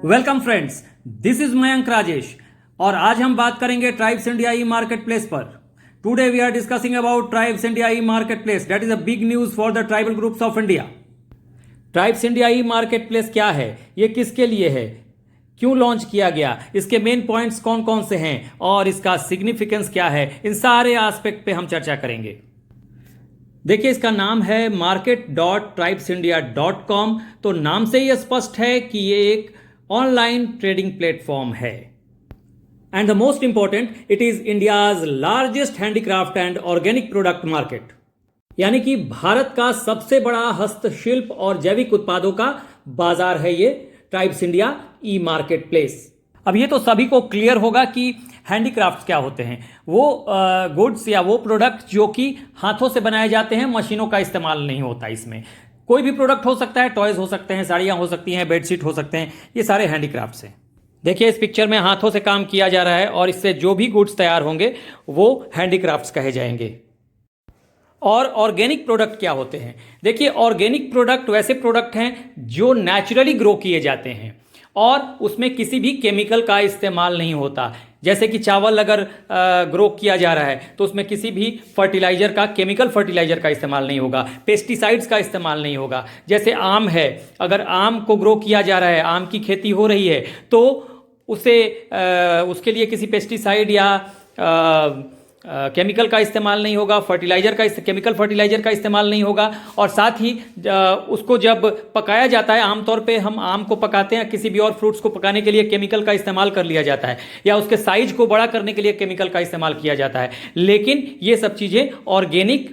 Welcome friends, this is Mayank Rajesh और आज हम बात करेंगे Tribes India e market place पर। Today we are discussing about Tribes India e market place, that is a big news for the tribal groups of India. Tribes India e market place क्या है, ये किसके लिए है, क्यों launch किया गया, इसके मेन पॉइंट्स कौन कौन से हैं और इसका सिग्निफिकेंस क्या है, इन सारे एस्पेक्ट पे हम चर्चा करेंगे। देखिए, इसका नाम है market.tribesindia.com। तो नाम से ही स्पष्ट है कि ये एक ऑनलाइन ट्रेडिंग प्लेटफॉर्म है। And the most important, it is India's largest handicraft and organic product market, यानी कि भारत का सबसे बड़ा हस्तशिल्प और जैविक उत्पादों का बाजार है ये tribes India e market place. अब ये तो सभी को क्लियर होगा कि हैंडीक्राफ्ट्स क्या होते हैं। वो गुड्स या वो प्रोडक्ट जो कि हाथों से बनाए जाते हैं, मशीनों का इस्तेमाल नहीं होता। इसमें कोई भी प्रोडक्ट हो सकता है, टॉयज हो सकते हैं, साड़ियाँ हो सकती हैं, बेडशीट हो सकते हैं, ये सारे हैंडीक्राफ्ट्स हैं। देखिए, इस पिक्चर में हाथों से काम किया जा रहा है और इससे जो भी गुड्स तैयार होंगे वो हैंडीक्राफ्ट्स कहे जाएंगे। और ऑर्गेनिक प्रोडक्ट क्या होते हैं? देखिए, ऑर्गेनिक प्रोडक्ट वैसे प्रोडक्ट हैं जो नेचुरली ग्रो किए जाते हैं और उसमें किसी भी केमिकल का इस्तेमाल नहीं होता। जैसे कि चावल अगर ग्रो किया जा रहा है तो उसमें किसी भी फर्टिलाइजर का, केमिकल फर्टिलाइजर का इस्तेमाल नहीं होगा, पेस्टिसाइड्स का इस्तेमाल नहीं होगा। जैसे आम है, अगर आम को ग्रो किया जा रहा है, आम की खेती हो रही है, तो उसके लिए किसी पेस्टिसाइड या केमिकल का इस्तेमाल नहीं होगा, केमिकल फर्टिलाइजर का इस्तेमाल नहीं होगा। और साथ ही उसको जब पकाया जाता है, आमतौर पे हम आम को पकाते हैं, किसी भी और फ्रूट्स को पकाने के लिए केमिकल का इस्तेमाल कर लिया जाता है, या उसके साइज को बड़ा करने के लिए केमिकल का इस्तेमाल किया जाता है। लेकिन ये सब चीज़ें ऑर्गेनिक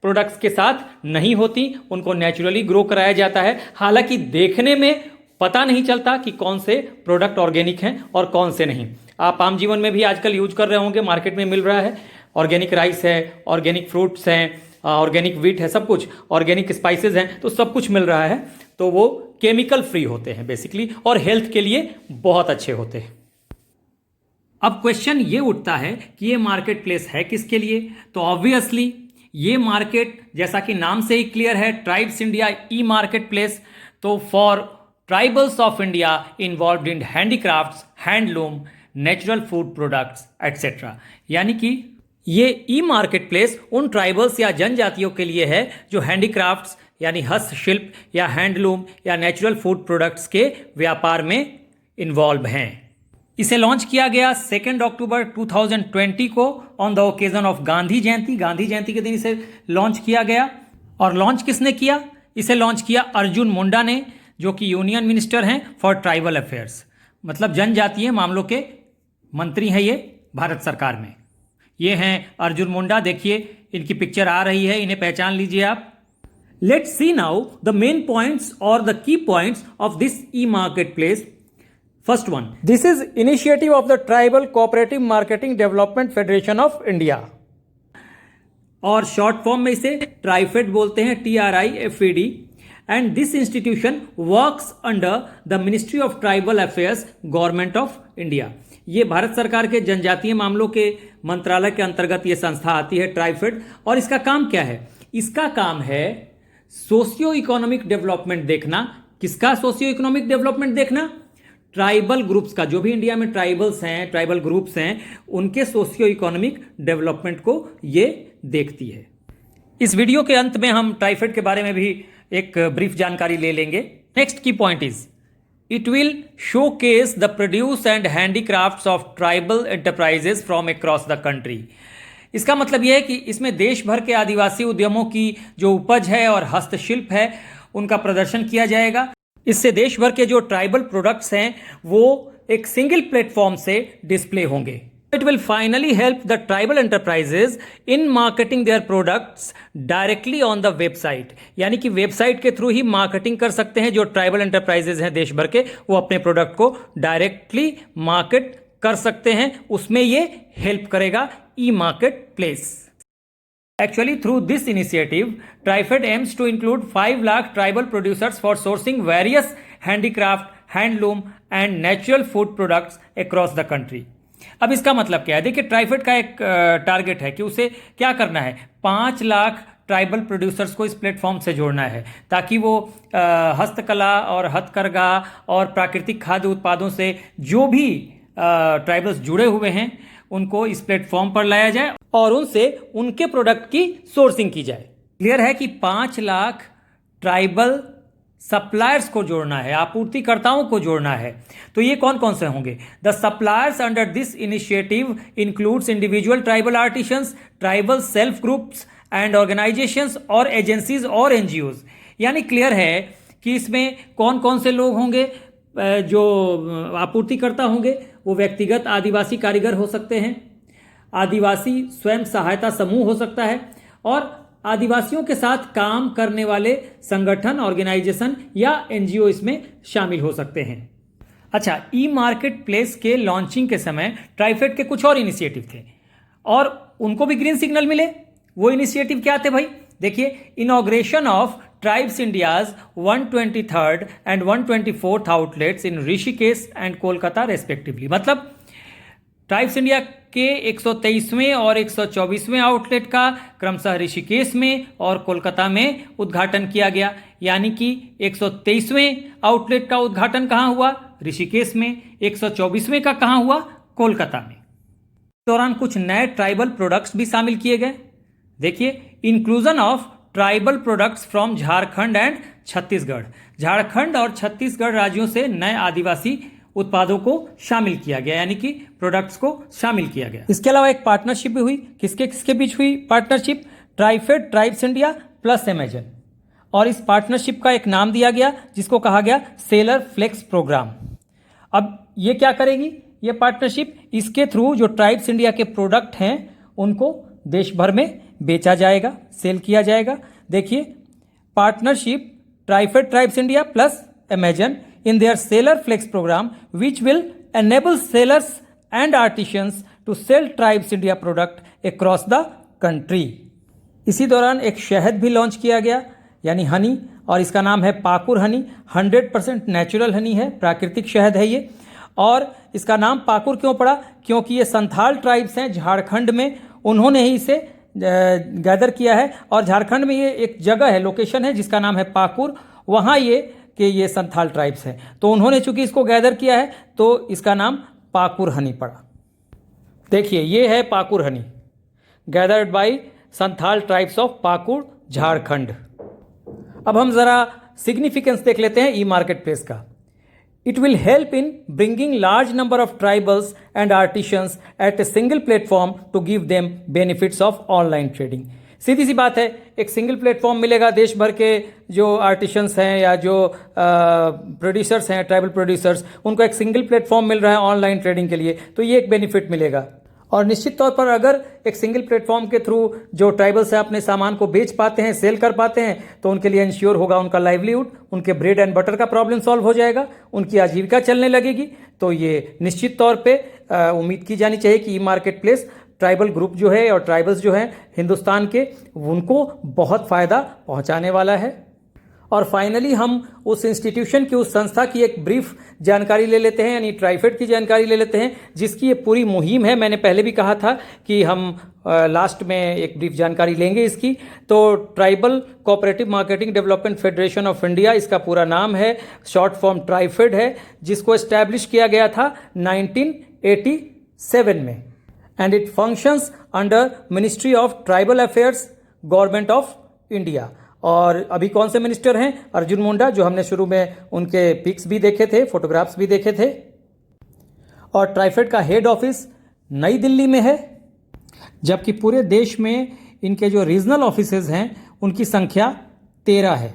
प्रोडक्ट्स के साथ नहीं होती, उनको नेचुरली ग्रो कराया जाता है। हालांकि देखने में पता नहीं चलता कि कौन से प्रोडक्ट ऑर्गेनिक हैं और कौन से नहीं। आप आम जीवन में भी आजकल यूज कर रहे होंगे, मार्केट में मिल रहा है। ऑर्गेनिक राइस है, ऑर्गेनिक फ्रूट्स हैं, ऑर्गेनिक व्हीट है, सब कुछ ऑर्गेनिक स्पाइसेस हैं, तो सब कुछ मिल रहा है। तो वो केमिकल फ्री होते हैं बेसिकली और हेल्थ के लिए बहुत अच्छे होते हैं। अब क्वेश्चन ये उठता है कि ये मार्केट प्लेस है किसके लिए? तो ऑब्वियसली ये मार्केट, जैसा कि नाम से ही क्लियर है, tribes India e market place, तो for tribals of India involved in handicrafts, handloom, natural food products etcetera. यानी कि ये ई मार्केट प्लेस उन ट्राइबल्स या जनजातियों के लिए है जो हैंडीक्राफ्ट्स यानी हस्तशिल्प या हैंडलूम या नेचुरल फूड प्रोडक्ट्स के व्यापार में इन्वॉल्व हैं। इसे लॉन्च किया गया 2 अक्टूबर 2020 को on the occasion of Gandhi Jayanti. Gandhi Jayanti के दिन इसे लॉन्च किया गया। और लॉन्च किसने किया? इसे लॉन्च किया अर्जुन मुंडा ने, जो कि यूनियन मिनिस्टर हैं फॉर ट्राइबल अफेयर्स, मतलब जनजातीय मामलों के मंत्री हैं ये भारत सरकार में। ये हैं अर्जुन मुंडा, देखिए इनकी पिक्चर आ रही है, इन्हें पहचान लीजिए आप। Let's see now the main points और the key points of this e market place. First one, this is initiative of the tribal cooperative marketing development federation of India, और शॉर्ट फॉर्म में इसे ट्राइफेड बोलते हैं, TRIFED। And this institution works under the ministry of tribal affairs, government of India. ये भारत सरकार के जनजातीय मामलों के मंत्रालय के अंतर्गत ये संस्था आती है, ट्राइफेड। और इसका काम क्या है? इसका काम है सोशियो इकोनॉमिक डेवलपमेंट देखना। किसका सोशियो इकोनॉमिक डेवलपमेंट देखना? ट्राइबल ग्रुप्स का। जो भी इंडिया में ट्राइबल्स हैं, ट्राइबल ग्रुप्स हैं, उनके सोशियो इकोनॉमिक डेवलपमेंट को ये देखती है। इस वीडियो के अंत में हम ट्राइफेड के बारे में भी एक ब्रीफ जानकारी ले लेंगे। नेक्स्ट की point is, it will showcase the produce and handicrafts of tribal enterprises from across the country। इसका मतलब यह है कि इसमें देश भर के आदिवासी उद्यमों की जो उपज है और हस्तशिल्प है, उनका प्रदर्शन किया जाएगा। इससे देश भर के जो ट्राइबल प्रोडक्ट्स हैं वो एक सिंगल प्लेटफॉर्म से डिस्प्ले होंगे। It will finally help the tribal enterprises in marketing their products directly on the website। यानी कि वेबसाइट के थ्रू ही मार्केटिंग कर सकते हैं जो ट्राइबल एंटरप्राइजेज हैं देश भर के, वो अपने प्रोडक्ट को डायरेक्टली मार्केट कर सकते हैं। उसमें ये हेल्प करेगा e market place. Actually, through this initiative, TriFed aims to include 5 lakh tribal producers for sourcing various handicraft, handloom and natural food products across the country। अब इसका मतलब क्या है? देखिए, ट्राइफेड का एक टारगेट है कि उसे क्या करना है, 5 लाख ट्राइबल प्रोड्यूसर्स को इस प्लेटफॉर्म से जोड़ना है, ताकि वो हस्तकला और हथकरघा और प्राकृतिक खाद्य उत्पादों से जो भी ट्राइबल्स जुड़े हुए हैं उनको इस प्लेटफॉर्म पर लाया जाए और उनसे उनके प्रोडक्ट की सोर्सिंग की जाए। क्लियर है कि 5 लाख ट्राइबल सप्लायर्स को जोड़ना है, आपूर्तिकर्ताओं को जोड़ना है। तो ये कौन कौन से होंगे? The suppliers under this initiative includes individual tribal artisans, tribal self groups and organisations और एजेंसीज और एनजीओज। यानी क्लियर है कि इसमें कौन कौन से लोग होंगे जो आपूर्तिकर्ता होंगे। वो व्यक्तिगत आदिवासी कारीगर हो सकते हैं, आदिवासी स्वयं सहायता समूह हो सकता है, और आदिवासियों के साथ काम करने वाले संगठन, ऑर्गेनाइजेशन या एनजीओ इसमें शामिल हो सकते हैं। अच्छा, ई मार्केट प्लेस के लॉन्चिंग के समय ट्राइफेड के कुछ और इनिशिएटिव थे और उनको भी ग्रीन सिग्नल मिले। वो इनिशिएटिव क्या थे भाई? देखिए, inauguration of tribes India's 123rd and 124th outlets in Rishikesh and Kolkata respectively. मतलब ट्राइब्स इंडिया के 123वें और 124वें आउटलेट का क्रमशः ऋषिकेश में और कोलकाता में उद्घाटन किया गया। यानी कि 123वें आउटलेट का उद्घाटन कहाँ हुआ? ऋषिकेश में। 124वें का कहाँ हुआ? कोलकाता में। इस दौरान कुछ नए ट्राइबल प्रोडक्ट्स भी शामिल किए गए। देखिए, inclusion of tribal products from Jharkhand and Chhattisgarh. Jharkhand और छत्तीसगढ़ राज्यों से नए आदिवासी उत्पादों को शामिल किया गया, यानी कि प्रोडक्ट्स को शामिल किया गया। इसके अलावा एक पार्टनरशिप भी हुई। किसके किसके बीच हुई partnership? TRIFED tribes India plus Amazon. और इस पार्टनरशिप का एक नाम दिया गया जिसको कहा गया सेलर फ्लेक्स प्रोग्राम। अब ये क्या करेगी ये पार्टनरशिप? इसके थ्रू जो ट्राइब्स इंडिया के प्रोडक्ट हैं उनको देश भर में बेचा जाएगा, सेल किया जाएगा। देखिए, partnership TRIFED tribes India plus Amazon in their Seller Flex program, which will enable sellers and artisans to sell Tribes India product across the country. इसी दौरान एक शहद भी लॉन्च किया गया, यानी हनी, और इसका नाम है पाकुर हनी। 100% नेचुरल हनी है, प्राकृतिक शहद है ये। और इसका नाम पाकुर क्यों पड़ा? क्योंकि ये संथाल ट्राइब्स हैं झारखंड में, उन्होंने ही इसे गैदर किया है। और झारखंड में ये एक जगह है, लोकेशन है जिसका नाम है पाकुर, वहाँ ये संथाल ट्राइब्स हैं। तो उन्होंने चूंकि इसको गैदर किया है तो इसका नाम पाकुर हनी पड़ा। देखिए, ये है Pakur honey, gathered by Santhal tribes of Pakur, Jharkhand. अब हम जरा सिग्निफिकेंस देख लेते हैं ई मार्केट प्लेस का। It will help in bringing large number of tribals and artisans at a single platform to give them benefits of online trading. सीधी सी बात है, एक सिंगल प्लेटफॉर्म मिलेगा, देश भर के जो आर्टिशंस हैं या जो प्रोड्यूसर्स हैं, ट्राइबल प्रोड्यूसर्स, उनको एक सिंगल प्लेटफॉर्म मिल रहा है ऑनलाइन ट्रेडिंग के लिए, तो ये एक बेनिफिट मिलेगा। और निश्चित तौर पर अगर एक सिंगल प्लेटफॉर्म के थ्रू जो ट्राइबल्स हैं अपने सामान को बेच पाते हैं, सेल कर पाते हैं, तो उनके लिए इंश्योर होगा उनका लाइवलीहुड, उनके ब्रेड एंड बटर का प्रॉब्लम सॉल्व हो जाएगा, उनकी आजीविका चलने लगेगी। तो ये निश्चित तौर पर उम्मीद की जानी चाहिए कि ई मार्केट प्लेस ट्राइबल ग्रुप जो है और ट्राइबल्स जो हैं हिंदुस्तान के, उनको बहुत फ़ायदा पहुंचाने वाला है। और फाइनली हम उस इंस्टीट्यूशन की, उस संस्था की एक ब्रीफ जानकारी ले लेते हैं, यानी ट्राइफेड की जानकारी ले लेते हैं, जिसकी ये पूरी मुहिम है। मैंने पहले भी कहा था कि हम लास्ट में एक ब्रीफ जानकारी लेंगे इसकी। तो tribal cooperative marketing development federation of India इसका पूरा नाम है, शॉर्ट फॉर्म ट्राइफेड है, जिसको एस्टैब्लिश किया गया था 1987 में। And it functions under ministry of tribal affairs, government of India. और अभी कौन से मिनिस्टर हैं? अर्जुन मुंडा, जो हमने शुरू में उनके पिक्स भी देखे थे, फोटोग्राफ्स भी देखे थे। और ट्राइफेड का हेड ऑफिस नई दिल्ली में है, जबकि पूरे देश में इनके जो रीजनल ऑफिसेज हैं उनकी संख्या 13 है।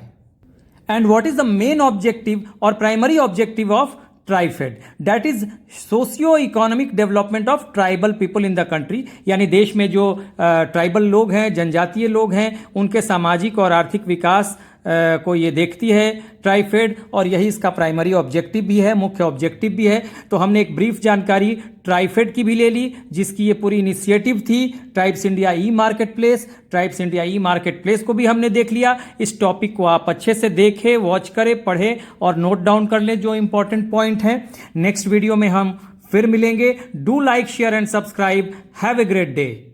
And what is the main objective और primary objective of TRIFED? That is socio economic development of tribal people in the country. यानी देश में जो ट्राइबल लोग हैं, जनजातीय लोग हैं, उनके सामाजिक और आर्थिक विकास को ये देखती है ट्राइफेड, और यही इसका प्राइमरी ऑब्जेक्टिव भी है, मुख्य ऑब्जेक्टिव भी है। तो हमने एक ब्रीफ जानकारी ट्राइफेड की भी ले ली, जिसकी ये पूरी इनिशिएटिव थी tribes India e market place. Tribes India e market place को भी हमने देख लिया। इस टॉपिक को आप अच्छे से देखें, वॉच करें, पढ़ें और नोट डाउन कर लें जो इंपॉर्टेंट पॉइंट हैं। नेक्स्ट वीडियो में हम फिर मिलेंगे। Do like, share and subscribe. Have a great day.